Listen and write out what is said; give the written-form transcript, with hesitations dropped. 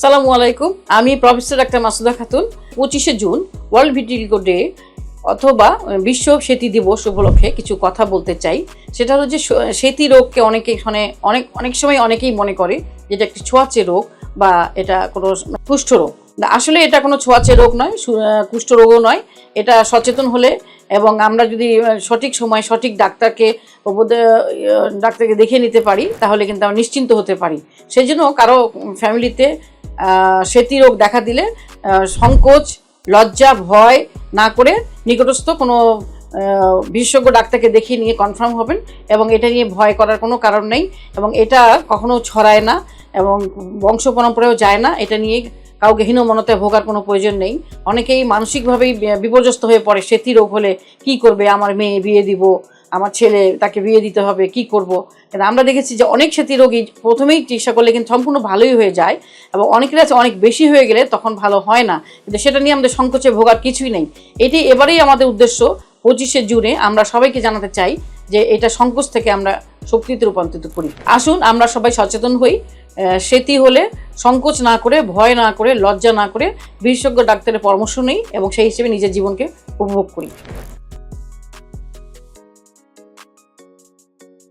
আসসালামু আলাইকুম। আমি প্রফেসর ডাক্তার মাসুদা খাতুন। 25শে জুন ওয়ার্ল্ড ভিটিলিগো ডে অথবা বিশ্ব সেতী দিবস উপলক্ষে কিছু কথা বলতে চাই। সেটা হলো যে সেতী রোগকে অনেক সময় অনেকেই মনে করে যেটা একটি ছোঁয়াচে রোগ বা এটা কোনো কুষ্ঠ রোগ। আসলে এটা কোনো ছোঁয়াচে রোগ নয়, কুষ্ঠ রোগও নয়। এটা সচেতন হলে এবং আমরা যদি সঠিক সময় সঠিক ডাক্তারকে দেখিয়ে নিতে পারি তাহলে কিন্তু আমরা নিশ্চিন্ত হতে পারি। সেই জন্য কারো ফ্যামিলিতে সেতী রোগ দেখা দিলে সংকোচ, লজ্জা, ভয় না করে নিকটস্থ কোনো বিশেষজ্ঞ ডাক্তারকে দেখিয়ে নিয়ে কনফার্ম হবেন এবং এটা নিয়ে ভয় করার কোনো কারণ নেই এবং এটা কখনো ছড়ায় না এবং বংশ পরম্পরায়ও যায় না। এটা নিয়ে কাউকে হীনমন্যতায় ভোগার কোনো প্রয়োজন নেই। অনেকেই মানসিকভাবেই বিপর্যস্ত হয়ে পড়ে, সেতী রোগ হলে কি করবে, আমার মেয়ে বিয়ে দিব, আমার ছেলে তাকে বিয়ে দিতে হবে, কি করব। কিন্তু আমরা দেখেছি যে অনেক সেতী রোগী প্রথমেই চিকিৎসা করলে কিন্তু সম্পূর্ণ ভালোই হয়ে যায় এবং অনেকের কাছে অনেক বেশি হয়ে গেলে তখন ভালো হয় না। কিন্তু সেটা নিয়ে আমাদের সংকোচে ভোগার কিছুই নেই। এটি এবারেই আমাদের উদ্দেশ্য 25শে জুনে আমরা সবাইকে জানাতে চাই যে এটা সংকোচ থেকে আমরা শক্তিতে রূপান্তরিত করি। আসুন আমরা সবাই সচেতন হই, সেতী হলে সংকোচ না করে, ভয় না করে, লজ্জা না করে বিশেষজ্ঞ ডাক্তারের পরামর্শ নেই এবং সেই হিসেবে নিজের জীবনকে উপভোগ করি।